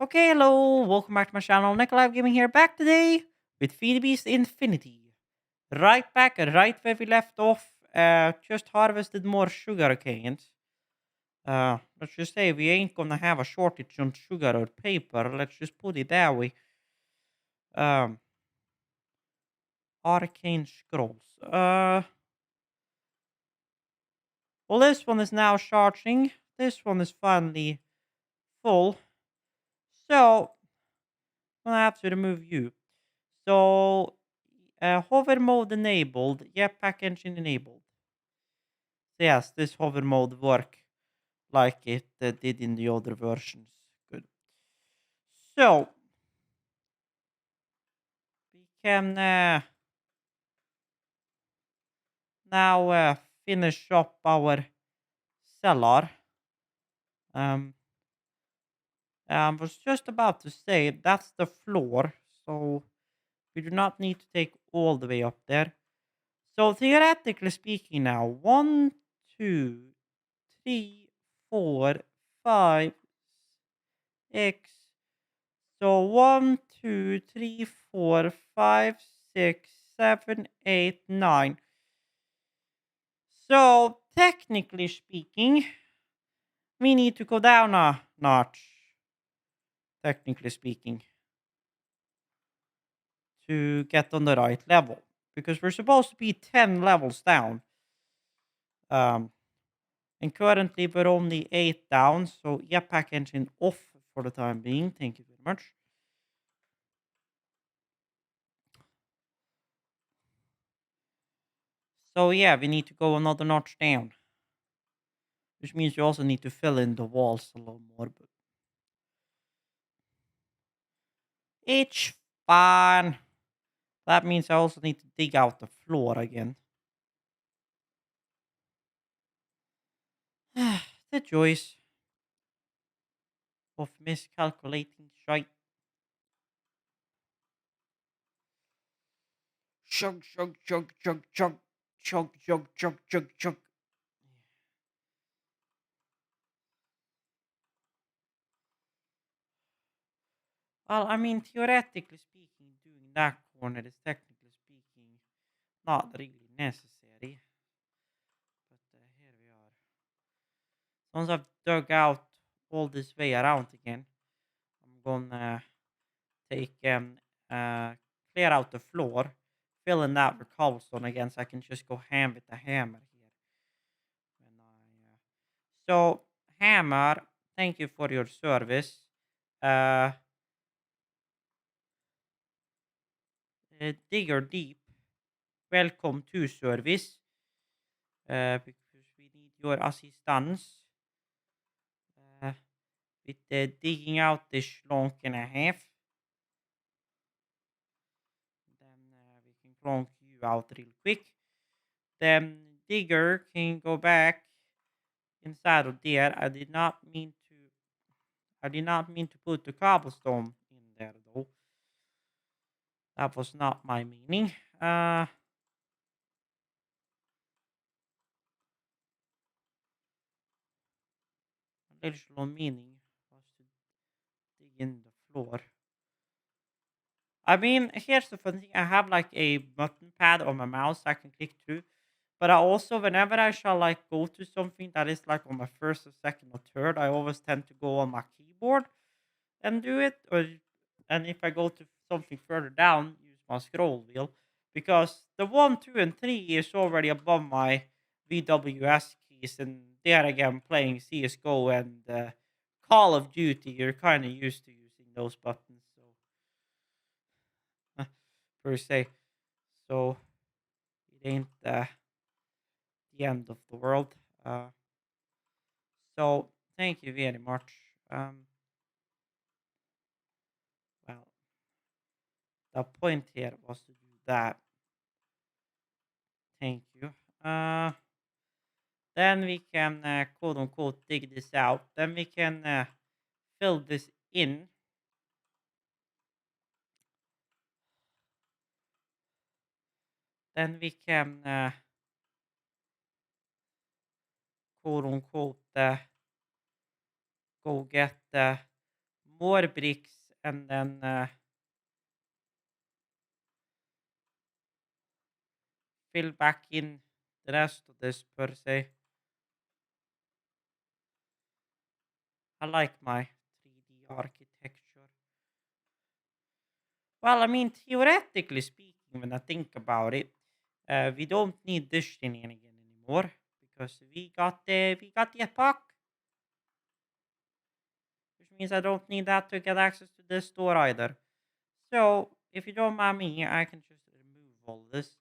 Okay, hello, welcome back to my channel. Nikolai Gaming here, back today with FTB Infinity. Right back, right where we left off. Just harvested more sugar canes. Let's just say we ain't gonna have a shortage on sugar or paper. Let's just put it that way. Um, Arcane scrolls. Well, this one is now charging. This one is finally full. So, I'm gonna have to remove you. So, hover mode enabled, jetpack engine enabled. So yes, this hover mode work like it did in the other versions. Good. So, we can now finish up our cellar. Um, I was just about to say that's the floor, so we do not need to take all the way up there. So theoretically speaking now, 1, 2, 3, 4, 5, 6. So 1, 2, 3, 4, 5, 6, 7, 8, 9. So technically speaking, we need to go down a notch. Technically speaking, to get on the right level, because we're supposed to be 10 levels down. Um, and currently we're only 8 down, so jetpack engine off for the time being. Thank you very much. So yeah, we need to go another notch down, which means you also need to fill in the walls a little more. But it's fine. That means I also need to dig out the floor again. The joys of miscalculating shite. Chug, chug, chug, chug, chug, chug, chug, chug, chug, chug. Well, I mean, theoretically speaking, doing that corner is technically speaking not really necessary. But here we are. Once I've dug out all this way around again, I'm gonna take clear out the floor, fill in that with cobblestone again, so I can just go ham with the hammer here. So hammer, thank you for your service. Uh, Digger deep, welcome to service. Because we need your assistance with digging out this schlonk and a half. Then we can clonk you out real quick. Then digger can go back inside of there. I did not mean to put the cobblestone in there though. That was not my meaning. Original meaning was to dig in the floor. I mean, here's the funny thing. I have like a button pad on my mouse I can click through. But I also, whenever I shall like go to something that is like on my first or second or third, I always tend to go on my keyboard and do it. And if I go to something further down, use my scroll wheel. Because the 1, 2, and 3 is already above my VWS keys. And there again, playing CSGO and Call of Duty, you're kind of used to using those buttons. So, per se. So, it ain't the end of the world. So thank you very much. Well, the point here was to do that. Thank you. Then we can quote unquote dig this out. Then we can fill this in. Then we can quote unquote go get more bricks and then fill back in the rest of this per se. I like my 3D architecture. Well, I mean, theoretically speaking, when I think about it, we don't need this shenanigan anymore because we got the epoch, which means I don't need that to get access to this store either. So, if you don't mind me, I can just remove all this.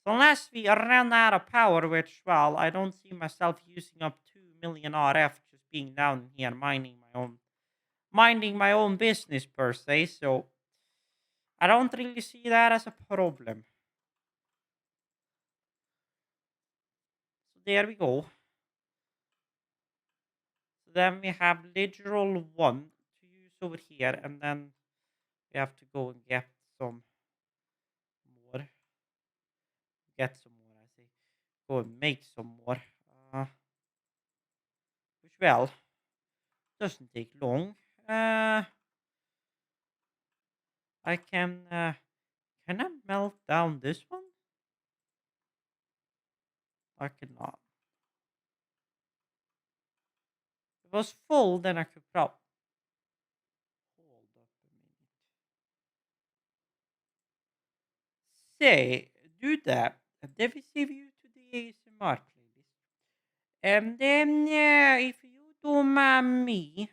So unless we run out of power, which, well, I don't see myself using up 2 million RF just being down here minding my own business per se. So I don't really see that as a problem. So there we go. So then we have literal 1 to use over here, and then we have to go and get some more. Get some more, I say. Go and make some more. Which, well, doesn't take long. I can I melt down this one? I cannot. If it was full, then I could probably hold up a minute. Say, do that. Then we save you to the ASMR playlist. And then, if you don't mind me,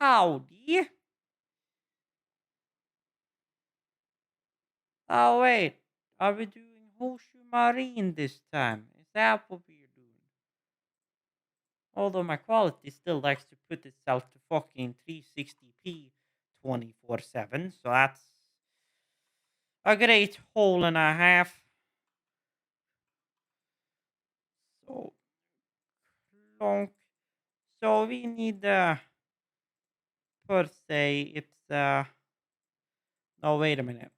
howdy. Oh, wait. Are we doing Horseshoe Marine this time? Is that what we're doing? Although my quality still likes to put itself to fucking 360p 24/7, so that's a great hole and a half. So long. So we need per se it's no, wait a minute.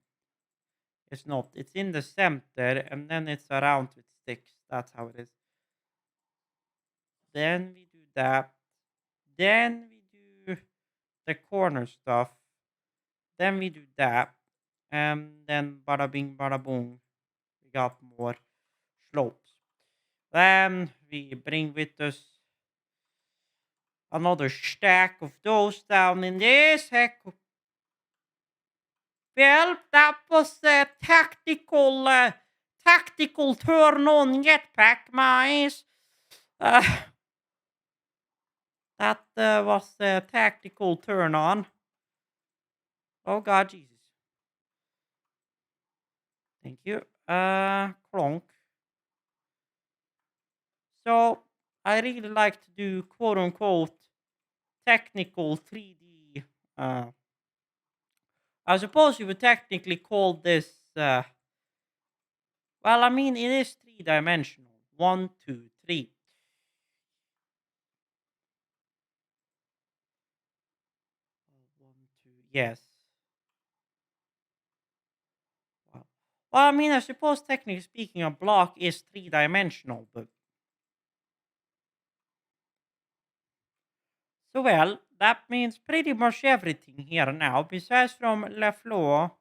It's not. It's in the center and then it's around with sticks. That's how it is. Then we do that. Then we do the corner stuff. Then we do that. And then bada bing bada boom. We got more slopes. Then we bring with us another stack of those down in this heck. Well, that was a tactical turn on jetpack, mice. That was a tactical turn on. Oh God, Jesus. Thank you. Clonk. So I really like to do quote unquote technical 3D. I suppose you would technically call this. Well, I mean, it is 3-dimensional. 1, 2, 3. 1, 2. Yes. Wow. Well, I mean, I suppose technically speaking, a block is 3-dimensional, but so, well, that means pretty much everything here now, besides from the floor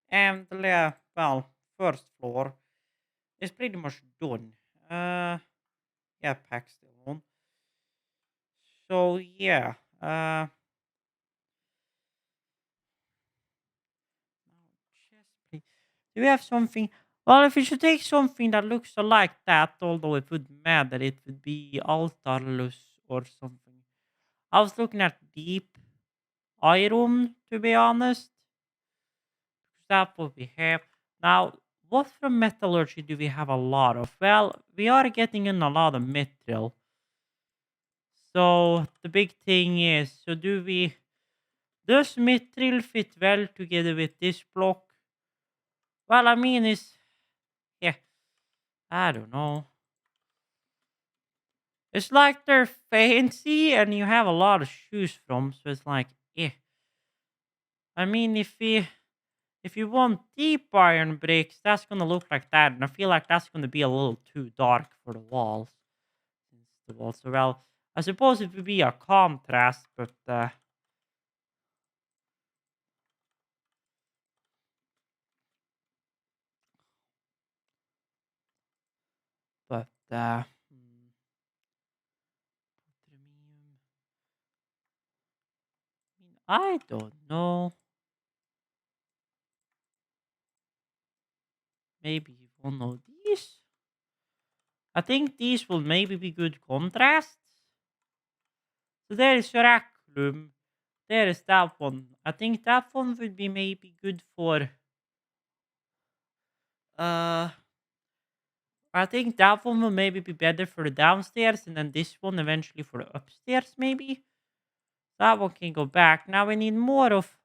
and the, well, first floor, is pretty much done. Yeah, pack still on. So, yeah. Do we have something? Well, if we should take something that looks like that, although it wouldn't matter, it would be altarless or something. I was looking at deep iron, to be honest. That what we have. Now, what from metallurgy do we have a lot of? Well, we are getting in a lot of metal. So the big thing is, so does metal fit well together with this block? Well, I mean, yeah, I don't know. It's like they're fancy and you have a lot of shoes from, so it's like, yeah. I mean, if you want deep iron bricks, that's gonna look like that, and I feel like that's gonna be a little too dark for the walls. The walls are well. I suppose it would be a contrast, I don't know. Maybe one of these. I think these will maybe be good contrasts. So there is Oraculum. There is that one. I think that one would be maybe good for. Uh, I think that one will maybe be better for the downstairs, and then this one eventually for the upstairs, maybe. That one can go back. Now we need more of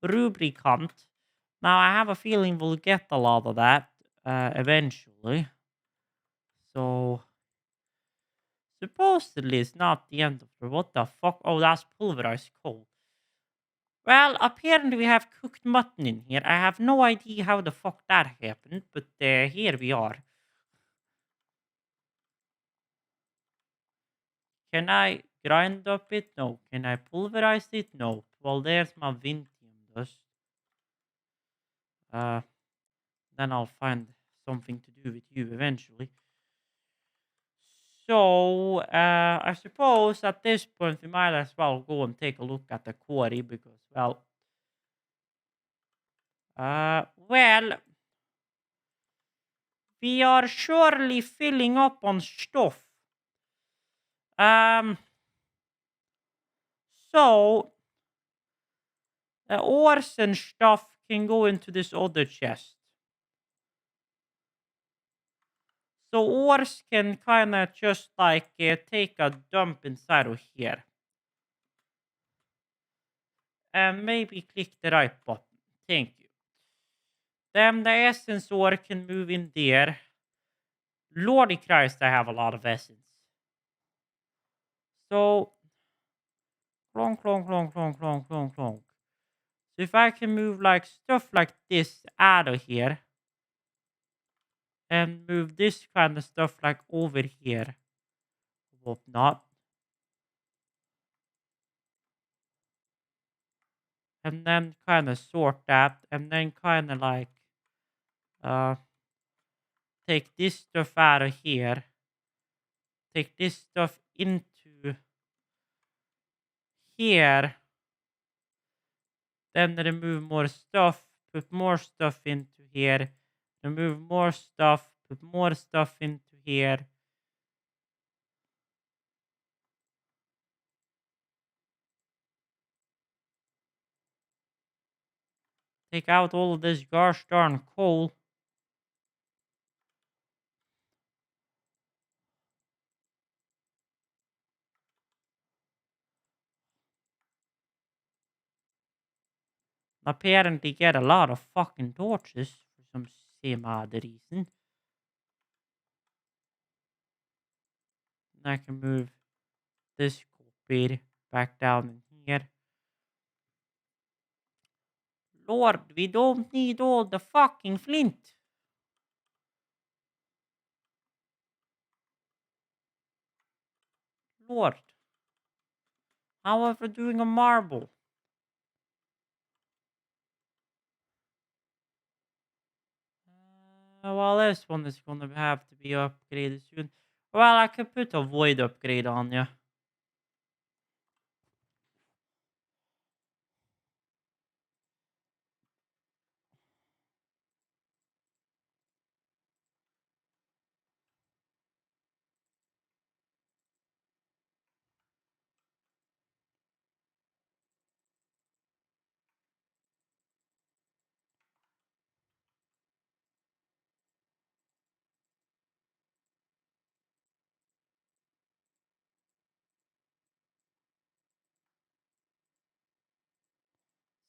Rubricant. Now I have a feeling we'll get a lot of that eventually. So supposedly it's not the end of the. What the fuck? Oh, that's pulverized coal. Well, apparently we have cooked mutton in here. I have no idea how the fuck that happened, but here we are. Can I grind up it? No. Can I pulverize it? No. Well, there's my Vintium dust. Then I'll find something to do with you eventually. So, I suppose at this point we might as well go and take a look at the quarry because, well, we are surely filling up on stuff. So the ores and stuff can go into this other chest. So ores can kind of just like take a dump inside of here. And maybe click the right button. Thank you. Then the essence ore can move in there. Lordy Christ, I have a lot of essence. So, clonk, clonk, clonk, clonk, clonk, clonk, clonk. So if I can move like stuff like this out of here. And move this kind of stuff like over here. Whatnot. And then kind of sort that. And then kind of like take this stuff out of here. Take this stuff into here. Then remove more stuff. Put more stuff into here. Remove more stuff. Put more stuff into here. Take out all of this gosh darn coal. Apparently get a lot of fucking torches for some same odd reason. I can move this copper back down in here. Lord, we don't need all the fucking flint. Lord. How are we doing a marble? Well, this one is gonna have to be upgraded soon. Well, I could put a void upgrade on you.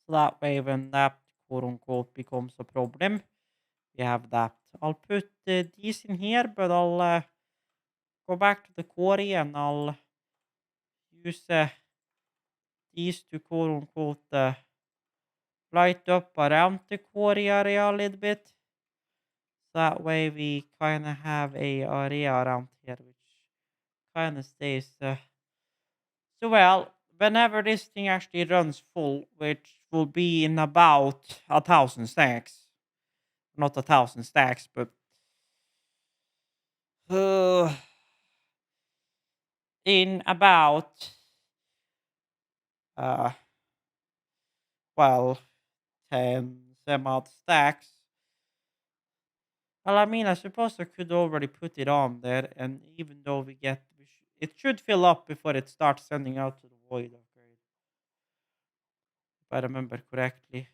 So that way when that quote unquote becomes a problem, we have that. I'll put these in here, but I'll go back to the quarry and I'll use these to quote unquote light up around the quarry area a little bit. That way we kind of have a area around here which kind of stays So, well, whenever this thing actually runs full, which will be in about 1,000 stacks, not 1,000 stacks, but uh, in about uh, well, 10 some odd stacks. Well, I mean, I suppose I could already put it on there, and even though it should fill up before it starts sending out to the void upgrade, if I remember correctly.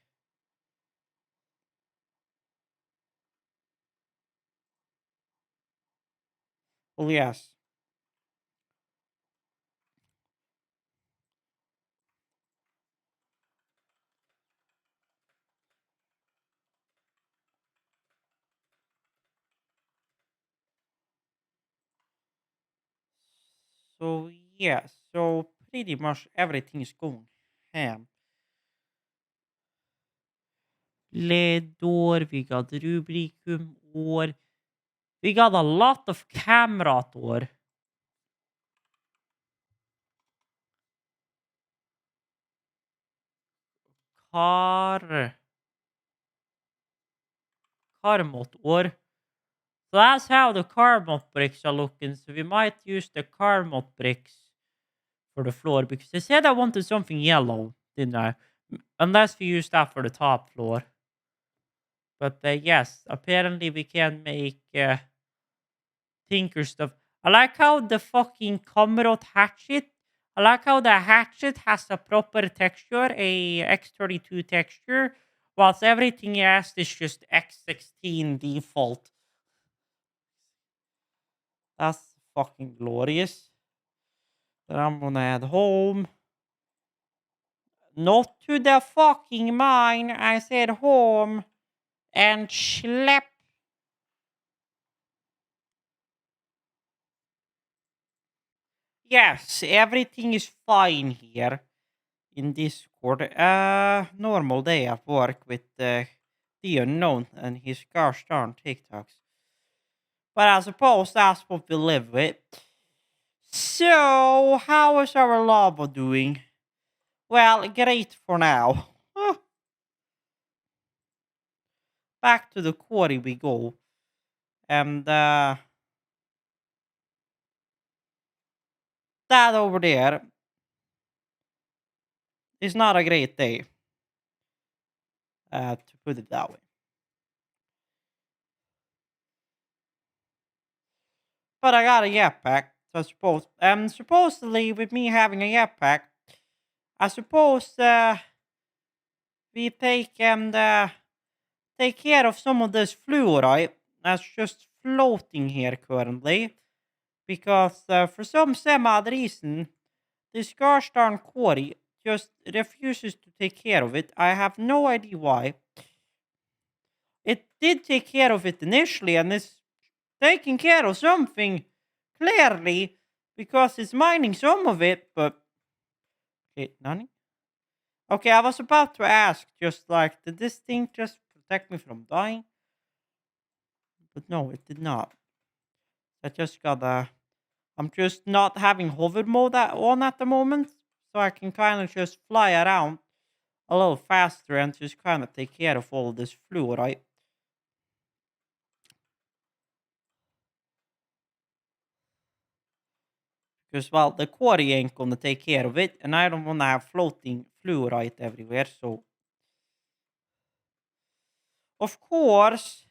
Well, yes. So, yeah, so pretty much everything is going ham. LED-år, we got rubricum-år. We got a lot of camera-år. Karmot-år. So that's how the Karmot bricks are looking. So we might use the Karmot bricks for the floor. Because I said I wanted something yellow, didn't I? Unless we use that for the top floor. But yes, apparently we can make tinker stuff. I like how the fucking Comrot hatchet. I like how the hatchet has a proper texture, a X32 texture, whilst everything else is just X16 default. That's fucking glorious. Then I'm gonna head home. Not to the fucking mine. I said home. And schlep. Yes, everything is fine here in Discord. Normal day at work with the unknown and his gosh darn TikToks. But I suppose that's what we live with. So, how is our lava doing? Well, great for now. Back to the quarry we go. And that over there is not a great day. To put it that way. But I got a jetpack, so I suppose. Supposedly, with me having a jetpack, I suppose we take and take care of some of this fluorite that's just floating here currently. Because for some odd reason, this gosh darn quarry just refuses to take care of it. I have no idea why. It did take care of it initially, and it's taking care of something clearly because it's mining some of it, but okay, none. Okay, I was about to ask, just like, did this thing just protect me from dying? But no, it did not. I just got I'm just not having hover mode on at the moment, so I can kind of just fly around a little faster and just kind of take care of all this fluorite. Because, well, the quarry ain't gonna take care of it, and I don't wanna have floating fluorite everywhere, so. Of course,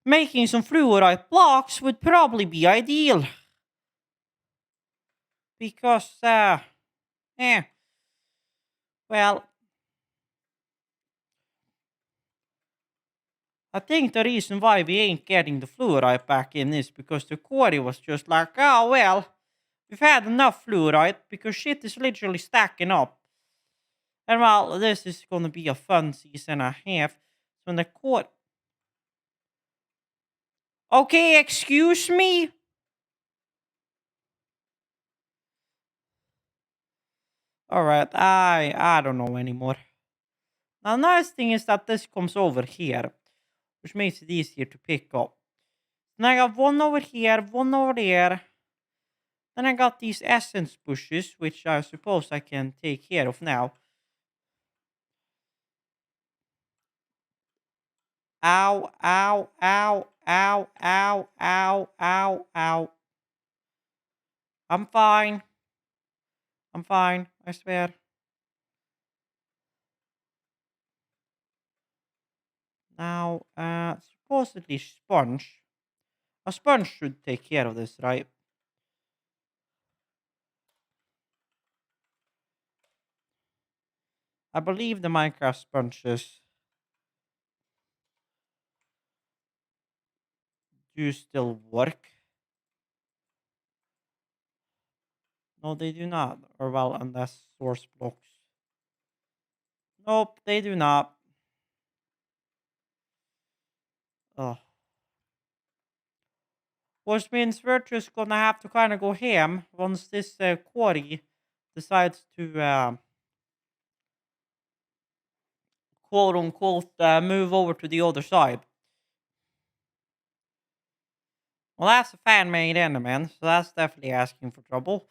making some fluorite blocks would probably be ideal. Because, well, I think the reason why we ain't getting the fluorite back in is because the quarry was just like, oh, well, we've had enough fluorite because shit is literally stacking up. And well, this is gonna be a fun season and a half. So the quarry. Okay, excuse me? Alright, I don't know anymore. Now, the nice thing is that this comes over here, which makes it easier to pick up. Then I got one over here, one over there. Then I got these essence bushes, which I suppose I can take care of now. Ow, ow, ow, ow, ow, ow, ow, ow. I'm fine. I'm fine, I swear. Now, supposedly sponge. A sponge should take care of this, right? I believe the Minecraft sponges do still work. No, they do not. Or well, unless source blocks. Nope, they do not. Ugh. Which means we're just gonna have to kind of go ham once this quarry decides to quote unquote move over to the other side. Well, that's a fan-made enderman, so that's definitely asking for trouble.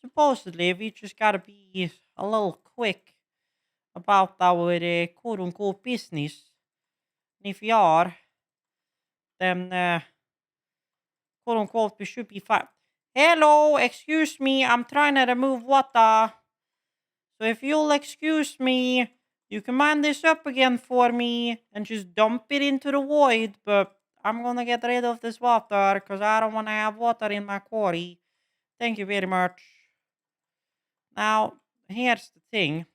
Supposedly, we just gotta be a little quick about our quote unquote business. And if we are, then quote unquote we should be fine. Hello, excuse me, I'm trying to remove water. So if you'll excuse me, you can man this up again for me and just dump it into the void. But I'm gonna get rid of this water because I don't want to have water in my quarry. Thank you very much. Now, here's the thing.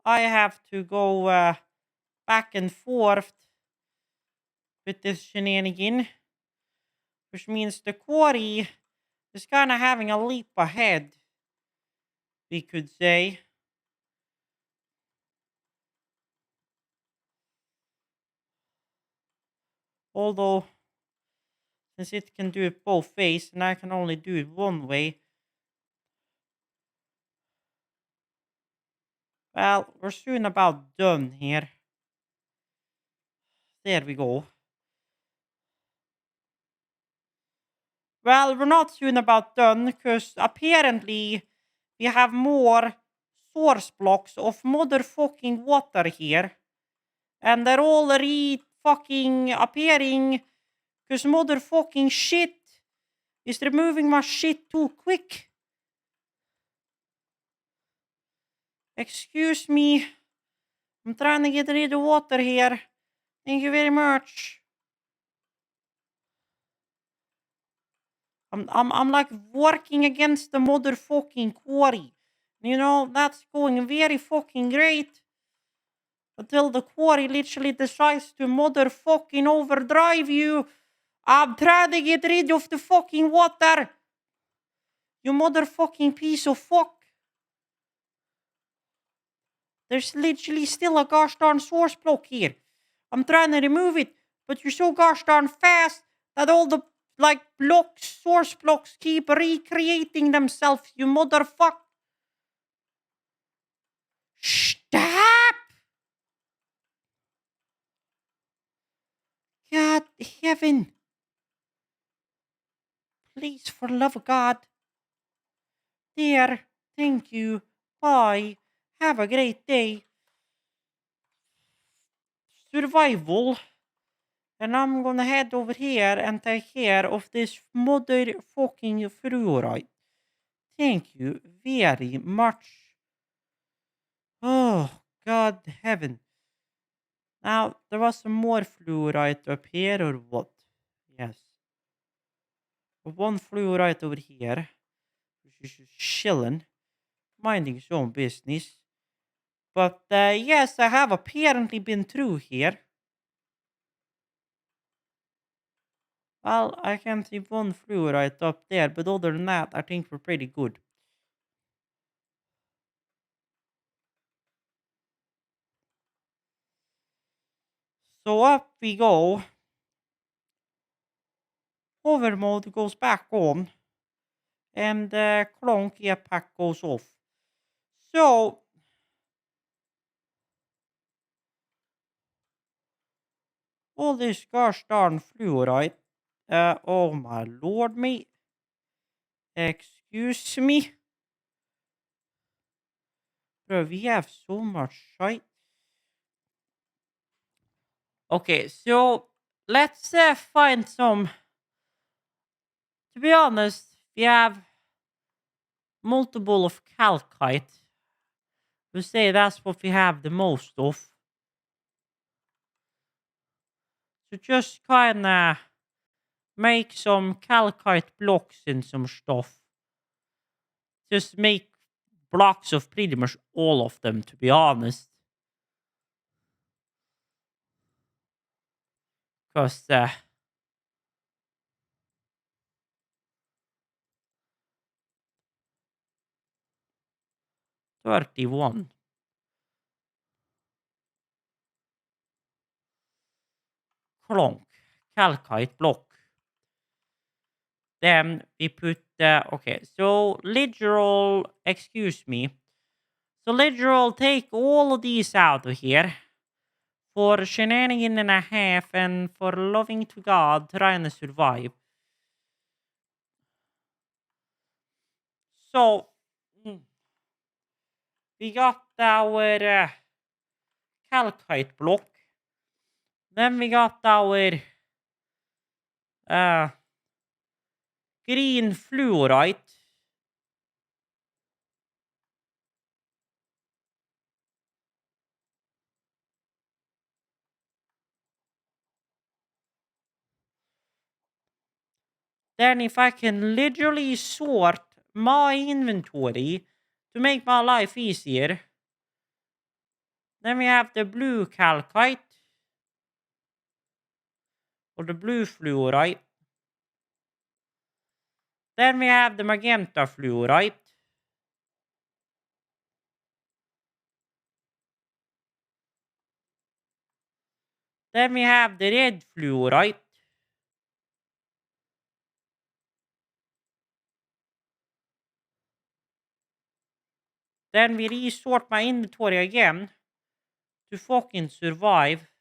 I have to go back and forth with this shenanigan, which means the quarry is kind of having a leap ahead, we could say. Although, since it can do it both ways and I can only do it one way, well, we're soon about done here. There we go. Well, we're not soon about done, because apparently we have more source blocks of motherfucking water here. And they're all fucking appearing, because motherfucking shit is removing my shit too quick. Excuse me. I'm trying to get rid of water here. Thank you very much. I'm like working against the motherfucking quarry. You know, that's going very fucking great. Until the quarry literally decides to motherfucking overdrive you. I'm trying to get rid of the fucking water. You motherfucking piece of fuck. There's literally still a gosh darn source block here. I'm trying to remove it, but you're so gosh darn fast that all the source blocks keep recreating themselves, you motherfucker. Stop! God heaven. Please, for love of God. There. Thank you. Bye. Have a great day. Survival. And I'm gonna head over here and take care of this motherfucking fluoride. Thank you very much. Oh, God heaven. Now, there was some more fluoride up here, or what? Yes. One fluoride over here, which is just chilling, minding his own business. But, yes, I have apparently been through here. Well, I can see one fluoride up there, but other than that, I think we're pretty good. So up we go. Hover mode goes back on. And clonk pack goes off. So, All this gosh darn fluorite. Oh my lord, me. Excuse me. Bro, we have so much shite. Okay, so let's find some. To be honest, we have multiple of calcite. We say that's what we have the most of. So just kinda make some calcite blocks and some stuff. Just make blocks of pretty much all of them, to be honest. Because 31. Clonk. Calcite block. Then we put, okay, so literal, excuse me. So literal, take all of these out of here. For shenanigan and a half, and for loving to God, trying to survive. So, we got our calcite block. Then we got our green fluorite. Then if I can literally sort my inventory to make my life easier. Then we have the blue calcite. Or the blue fluorite. Then we have the magenta fluorite. Then we have the red fluorite. Then we resort my inventory again to fucking survive.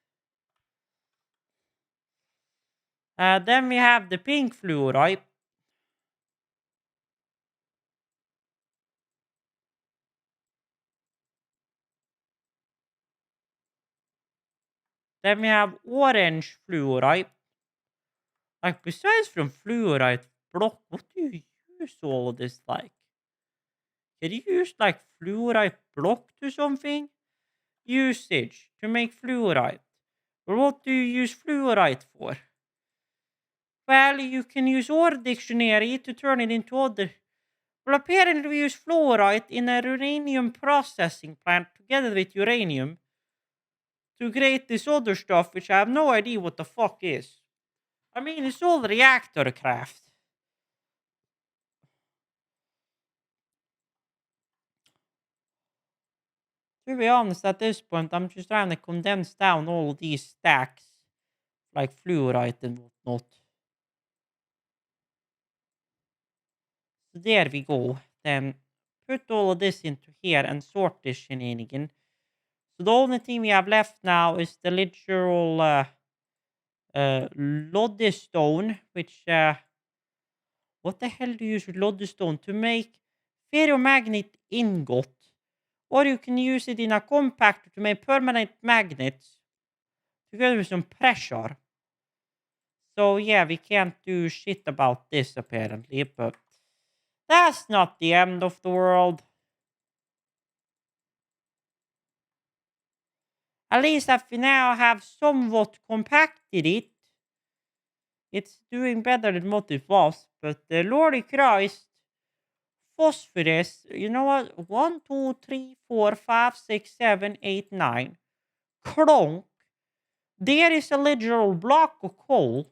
Then we have the pink fluorite. Then we have orange fluorite. Like, besides from fluorite block, what do you use all of this like? Can you use like fluorite block to something? Usage to make fluorite. Or what do you use fluorite for? Well, you can use ore dictionary to turn it into other. Well, apparently we use fluorite in a uranium processing plant together with uranium to create this other stuff, which I have no idea what the fuck is. I mean, it's all reactor craft. To be honest, at this point, I'm just trying to condense down all of these stacks, like fluorite and whatnot. So there we go. Then put all of this into here and sort this shenanigan. So the only thing we have left now is the literal lodestone, which what the hell do you use with lodestone? To make ferromagnet ingot. Or you can use it in a compactor to make permanent magnets together with some pressure. So yeah, we can't do shit about this apparently, but that's not the end of the world. At least if we now have somewhat compacted it, it's doing better than what it was. But Lordy Christ, phosphorus, you know what? 1, 2, 3, 4, 5, 6, 7, 8, 9. Clonk. There is a literal block of coal.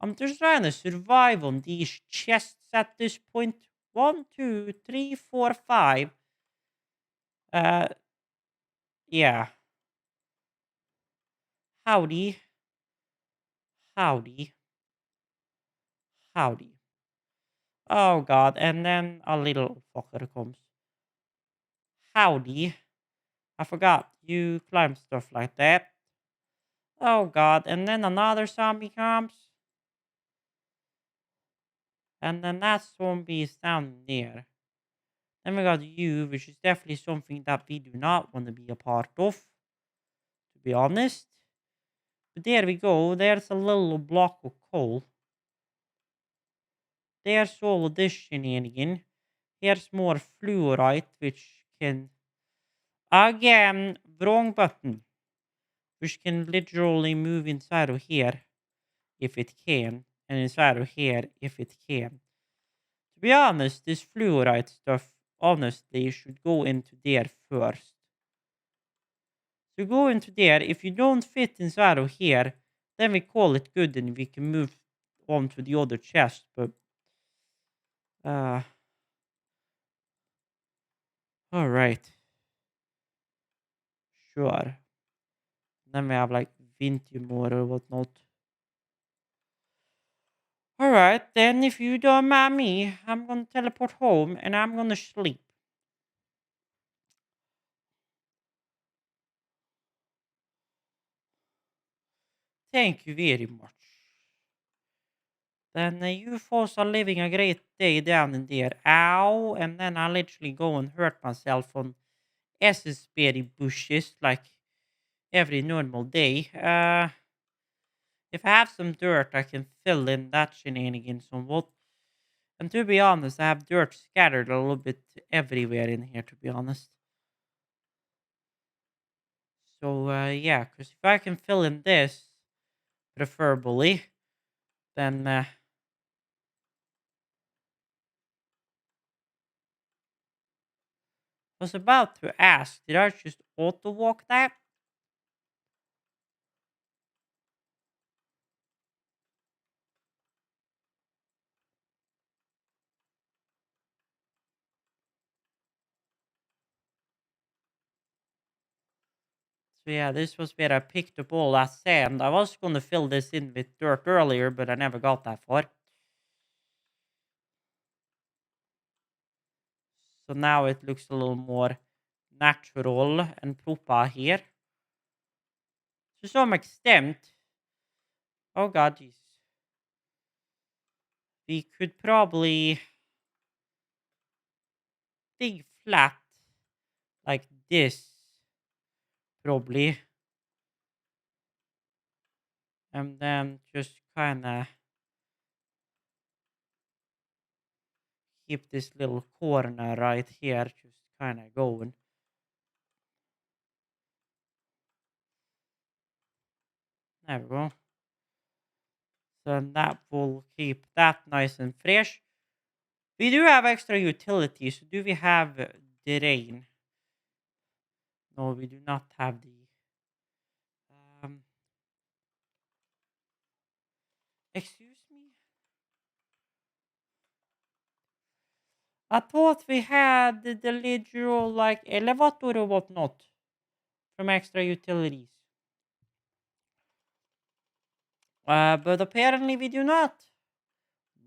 I'm just trying to survive on these chests at this point. 1, 2, 3, 4, 5. Yeah. Howdy. Howdy. Howdy. Oh god, and then a little fucker comes. howdy. I forgot. You climb stuff like that. Oh god, and then another zombie comes. And then that zombie is down there. Then we got you, which is definitely something that we do not want to be a part of, to be honest. But there we go. There's a little block of coal. There's all of this shenanigan. Here's more fluorite, which can... Again, wrong button. Which can literally move inside of here, if it can. And inside of here, if it can. To be honest, this fluorite stuff, honestly, should go into there first. So go into there. If you don't fit inside of here, then we call it good and we can move on to the other chest. But all right, sure. Then we have like 20 more or whatnot. All right, then if you don't mind me, I'm gonna teleport home and I'm gonna sleep. Thank you very much. Then you folks are living a great day down in there. Ow, and then I literally go and hurt myself on berry bushes like every normal day. If I have some dirt, I can fill in that shenanigan somewhat. And to be honest, I have dirt scattered a little bit everywhere in here, to be honest. So, yeah, because if I can fill in this, preferably, then... I was about to ask, did I just auto-walk that? So yeah, this was where I picked up all that sand. I was going to fill this in with dirt earlier, but I never got that far. So now it looks a little more natural and proper here. To some extent. Oh god, Jesus. We could probably dig flat like this. Probably. And then just kind of keep this little corner right here just kind of going. There we go. So that will keep that nice and fresh. We do have extra utilities. So do we have the rain? No, we do not have the... excuse me? I thought we had the literal like elevator or whatnot from extra utilities. But apparently we do not.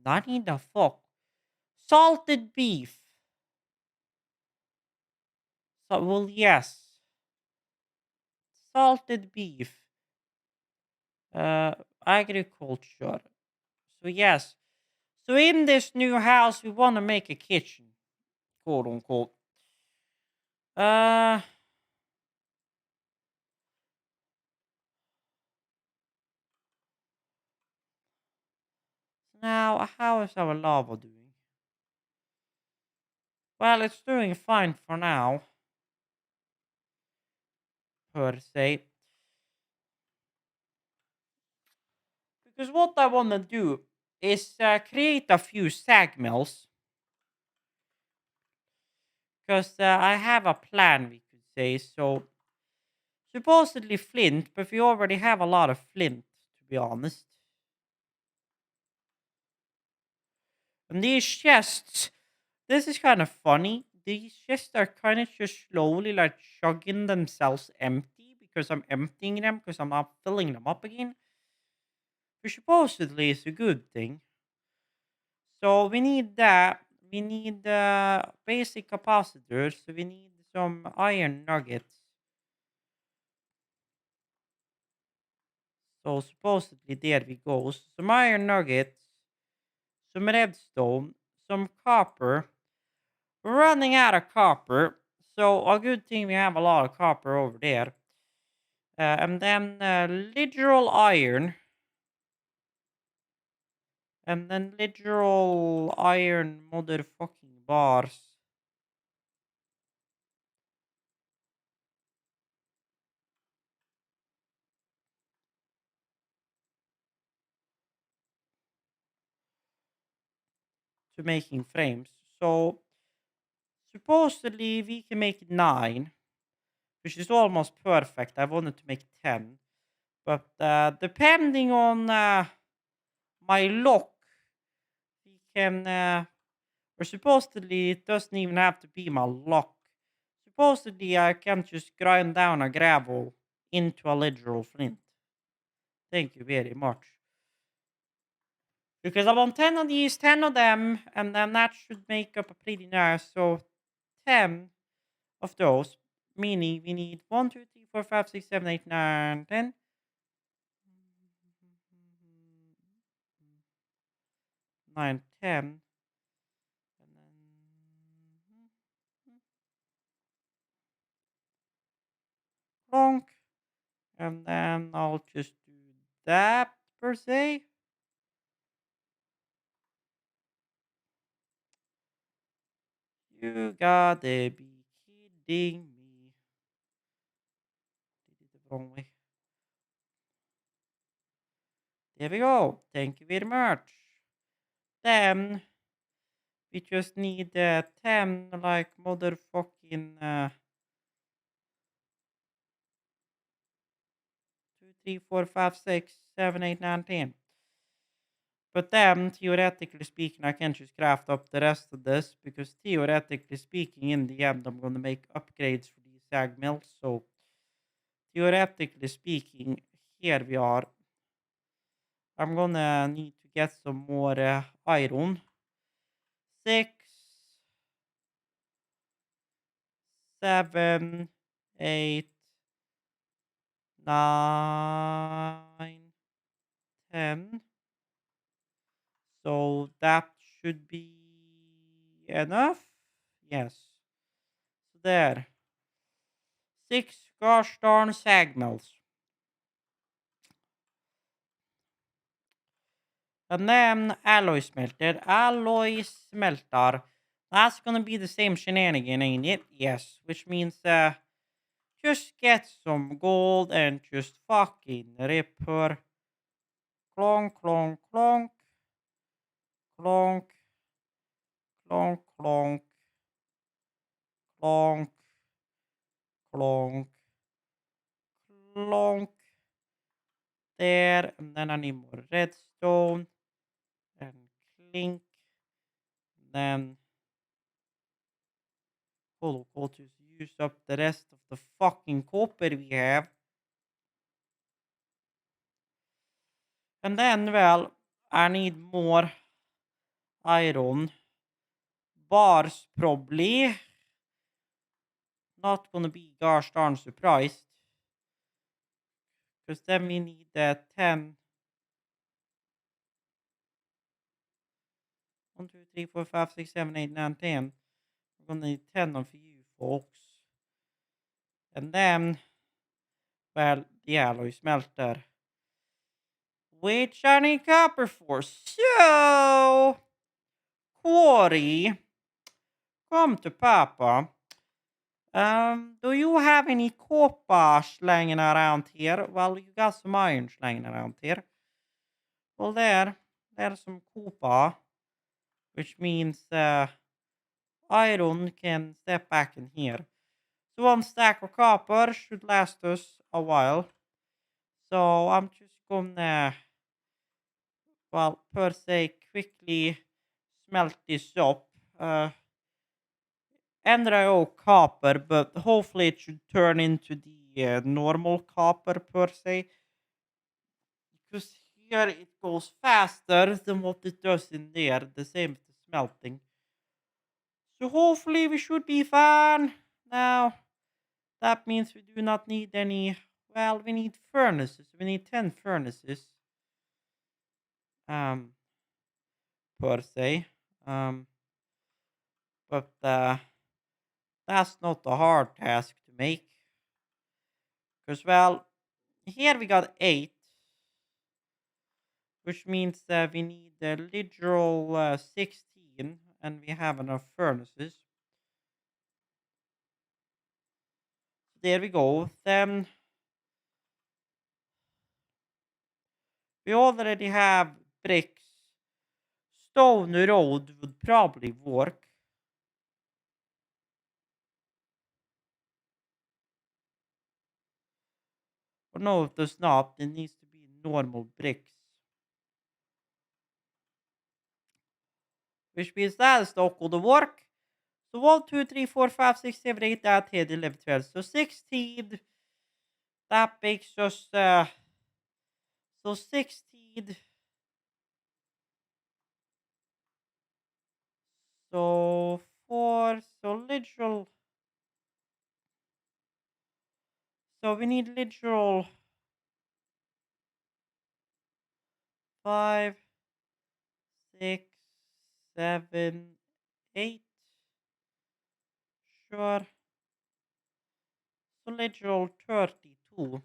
Not in the fuck. Salted beef. So, well, yes. Salted beef. Agriculture. So, yes. So, in this new house, we want to make a kitchen. Quote unquote. Now, how is our lava doing? Well, it's doing fine for now. Per se. Because what I want to do is create a few sag mills. Because I have a plan, we could say. So, supposedly flint, but we already have a lot of flint, to be honest. And these chests, this is kind of funny. These chests are kind of just slowly like chugging themselves empty because I'm emptying them because I'm not filling them up again. Which supposedly is a good thing. So we need that. We need basic capacitors. So we need some iron nuggets. So supposedly there we go. Some iron nuggets, some redstone, some copper. We're running out of copper. So a good thing we have a lot of copper over there. And then literal iron. And then literal iron motherfucking bars. To making frames. So supposedly we can make 9, which is almost perfect. I wanted to make 10. But depending on my luck, we can, or supposedly it doesn't even have to be my luck. Supposedly I can just grind down a gravel into a literal flint. Thank you very much. Because I want 10 of these, 10 of them, and then that should make up a pretty nice. So 10 of those, meaning we need 1, 2, 3, 4, 5, 6, 7, 8, 9, 10. 9, 10. And then clonk. And then I'll just do that per se. You gotta be kidding me. Did it the wrong way. There we go. Thank you very much. Then we just need 10 like motherfucking 2, 3, 4, 5, 6, 7, 8, 9, 10. But then, theoretically speaking, I can just craft up the rest of this because theoretically speaking, in the end, I'm gonna make upgrades for these sag mills. So theoretically speaking, here we are. I'm gonna need to get some more iron. 6, 7, 8, 9, 10. So that should be enough. Yes. So there. 6 gosh darn sag mills. And then alloy smelter. Alloy smelter. That's gonna be the same shenanigan, ain't it? Yes. Which means just get some gold and just fucking rip her. Clonk, clonk, clonk. Clonk. Clonk, clonk. Clonk. Clonk. Clonk. There. And then I need more redstone. And clink. Then we'll just use up the rest of the fucking copper we have. And then, well, I need more iron. Bars, probably. Not gonna be gosh darn surprised. Because then we need 10. 1, 2, 3, 4, 5, 6, 7, 8, 9, 10. We're gonna need 10 of you folks. And then, well, the alloy smelter. Which I need copper for. So, Quarry, come to Papa. Do you have any copper slanging around here? Well, you got some iron slanging around here. Well, there's some copper, which means iron can step back in here. So 1 stack of copper should last us a while. So I'm just gonna, well, per se, quickly smelt this up. NRO copper, but hopefully it should turn into the normal copper per se. Because here it goes faster than what it does in there, the same as the smelting. So hopefully we should be fine. now that means we do not need any. Well, we need furnaces. We need 10 furnaces. Um, per se. Um, but that's not a hard task to make. Because, well, here we got 8, which means that we need a literal 16, and we have enough furnaces. There we go. Then we already have bricks. Stone road would probably work. Or no, it does not. It needs to be normal bricks. Which means that is not going to work. So 1, 2, 3, 4, 5, 6, 7, 8, 9, 10, 11, 12. So 16. That makes us so 16. So 4. So literal. So we need literal 5, 6, 7, 8. Sure. So literal 32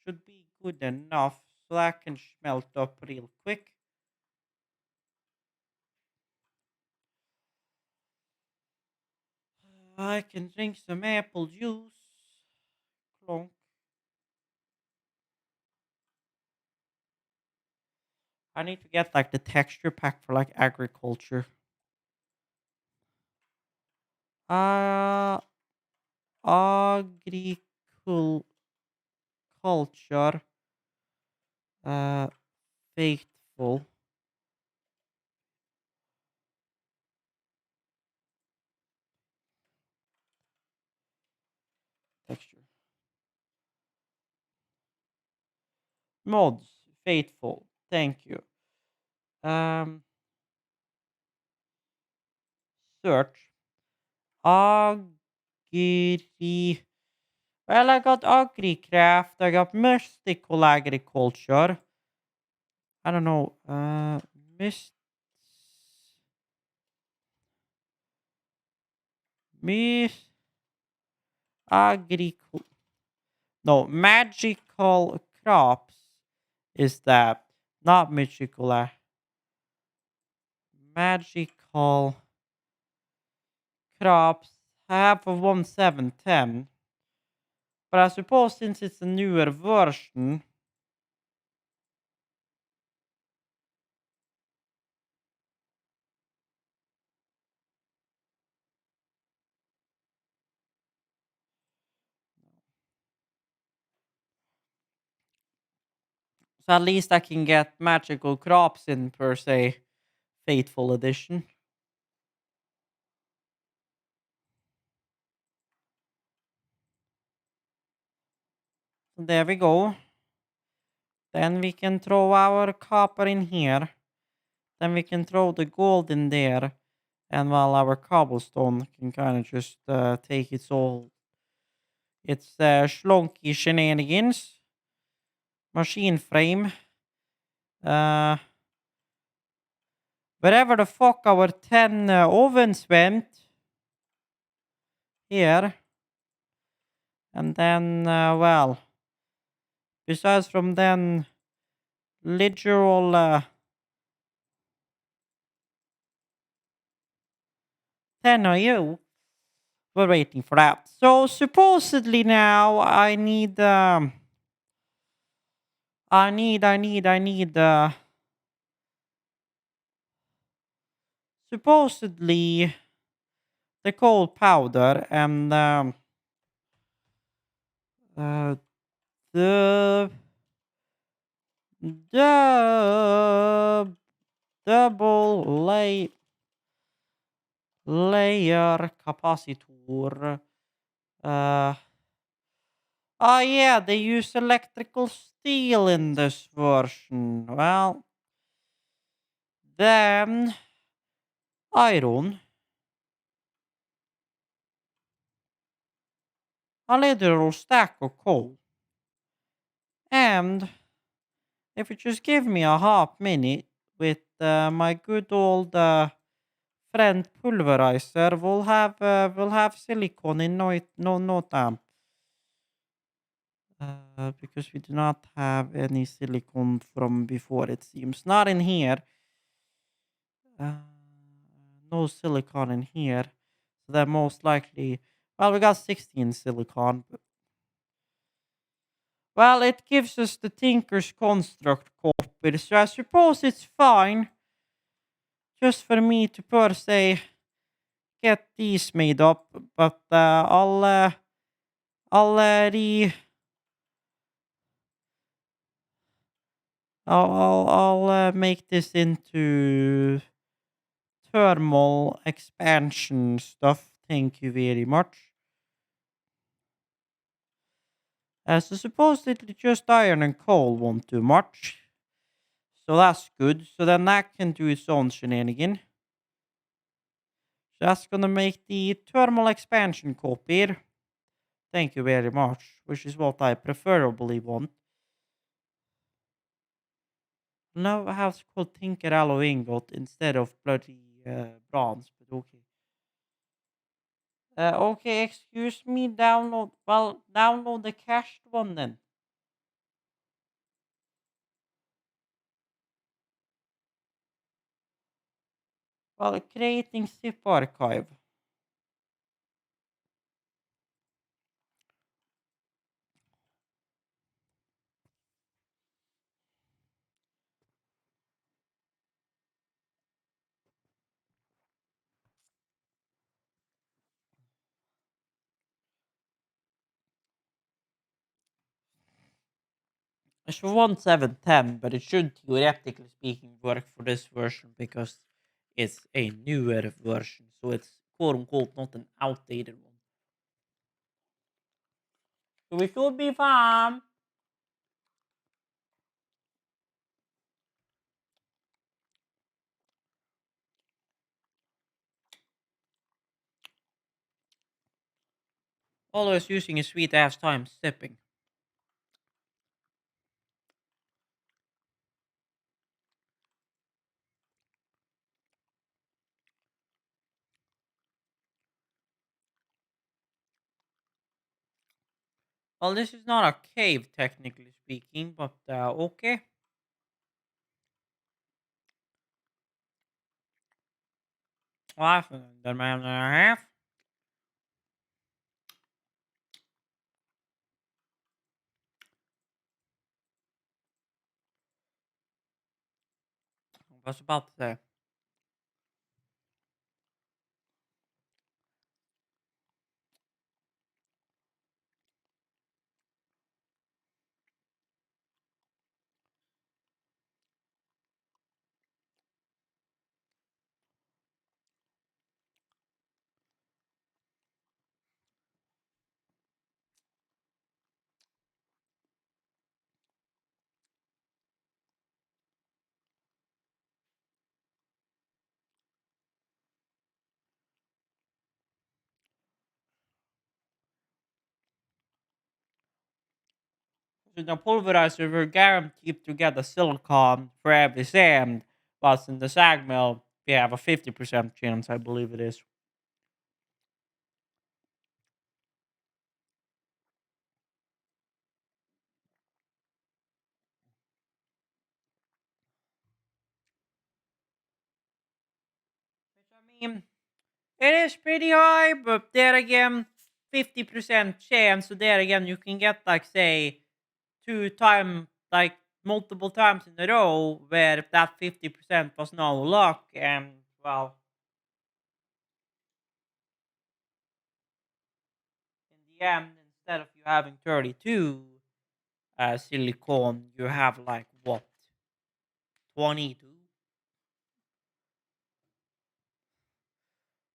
should be good enough. So that can smelt up real quick. I can drink some apple juice. Clonk. I need to get like the texture pack for like agriculture. Uh agriculture uh faithful texture. Mods faithful. Thank you. Um search. Agri Well, I got agricraft, I got mystical agriculture. I don't know. Mist Mist Agricul No, magical crops is that. Not magical. Magical crops. I have for 1710. But I suppose since it's a newer version. So at least I can get magical crops in per se. Faithful edition. So there we go. Then we can throw our copper in here. Then we can throw the gold in there. And while our cobblestone can kind of just take its schlonky shenanigans. Machine frame. Wherever the fuck our 10 ovens went. Here. And then, well. Besides from then, literal 10 of you. We're waiting for that. So supposedly now I need supposedly the coal powder and the the double layer capacitor. Oh yeah, they use electrical steel in this version. Well, then iron. a literal stack of coal. And if you just give me a half minute with my good old friend pulverizer, we'll have silicon in no time. Because we do not have any silicon from before, it seems. Not in here. Uh, no silicon in here. So that most likely... Well, we got 16 silicon. Well, it gives us the Tinker's Construct copy. So I suppose it's fine. Just for me to per se get these made up. But I'll make this into thermal expansion stuff. Thank you very much. So supposedly just iron and coal won't do much. So that's good. So then that can do its own shenanigan. So that's gonna make the thermal expansion copier. Thank you very much. Which is what I preferably want. Now I have to call Tinker Alloy Ingot instead of bloody bronze, but okay. Okay, excuse me, download the cached one then. Well, creating zip archive. It's 1710, but it should theoretically speaking work for this version because it's a newer version, so it's quote unquote not an outdated one. So we should be fine. Always using a sweet ass time sipping. Well, this is not a cave, technically speaking, but okay. Well, the man and a half. I was about to say. So the pulverizer will guaranteed to get a silicon for every sand, whilst in the sag mill, we have a 50% chance, I believe it is. Which I mean, it is pretty high, but there again, 50% chance. So there again, you can get like say like multiple times in a row where that 50% was no luck, and well, in the end, instead of you having 32 silicon, you have like what, 22?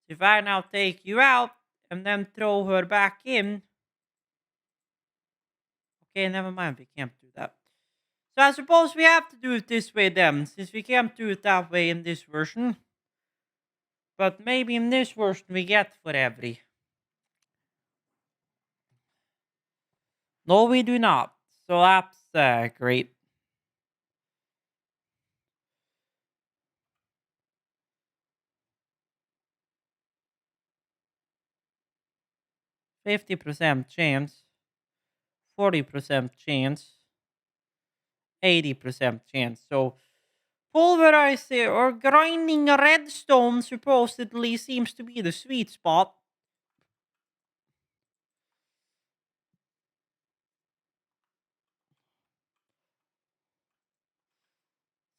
If I now take you out and then throw her back in, okay, never mind, we can't do that. So I suppose we have to do it this way then, since we can't do it that way in this version. But maybe in this version we get for every. No, we do not. So that's great. 50% chance, 40% chance, 80% chance. So pulverizing or grinding redstone supposedly seems to be the sweet spot.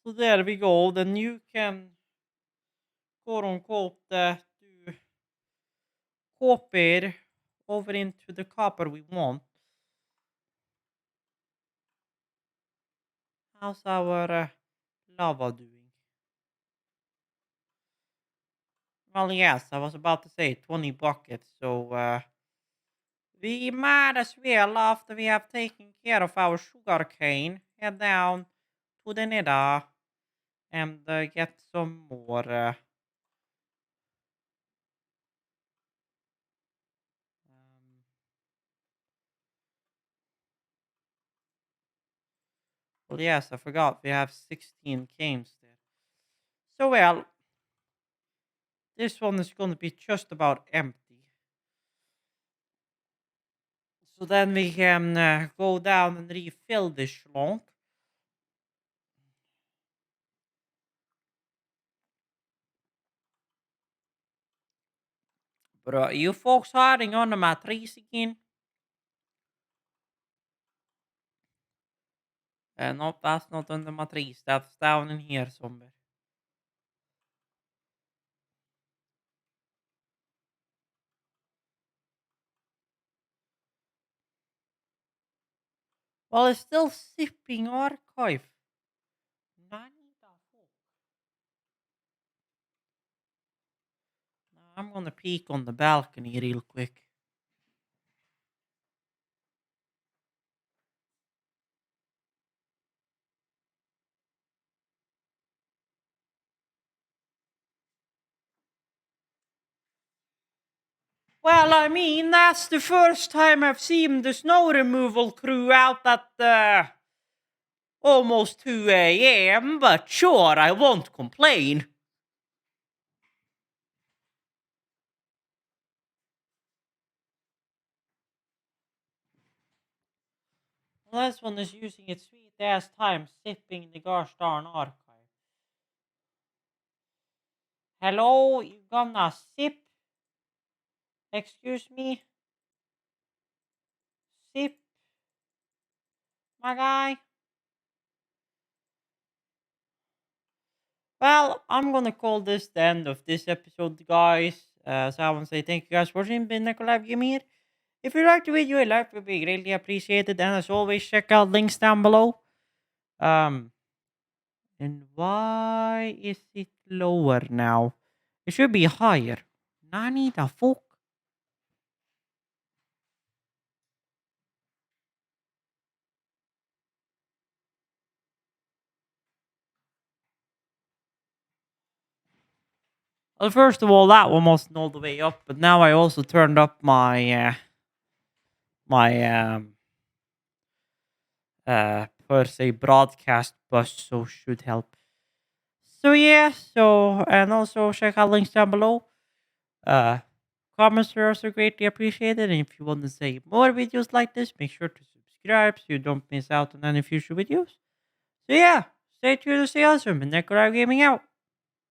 So there we go. Then you can quote unquote do copper over into the copper we want. How's our lava doing? Well, yes, I was about to say 20 buckets. So we might as well, after we have taken care of our sugar cane, head down to the nether and get some more. Well, yes, I forgot we have 16 canes there. So, well, this one is going to be just about empty. So then we can go down and refill this schlonk. But you folks hiding on the matrice again? No, that's not on the matrice. That's down in here somewhere. Well, it's still sipping archive. Nani the fuck? I'm gonna peek on the balcony real quick. Well, I mean, that's the first time I've seen the snow removal crew out at almost 2 a.m., but sure, I won't complain. Well, this one is using its sweet ass time sipping the gosh darn archive. Hello, you gonna sip? Excuse me? Sip, my guy? Well, I'm gonna call this the end of this episode, guys. So I want to say thank you guys for watching. Been Nikolai Game here. If you liked the video, a like would be greatly appreciated. And as always, check out links down below. And why is it lower now? It should be higher. Nani the fuck? Well, first of all, that one wasn't all the way up, but now I also turned up my my per se broadcast bus, so should help. So yeah, so and also check out links down below. Uh, Comments are also greatly appreciated, and if you want to see more videos like this, make sure to subscribe so you don't miss out on any future videos. So yeah, stay tuned to stay awesome, and Nikolai Gaming out.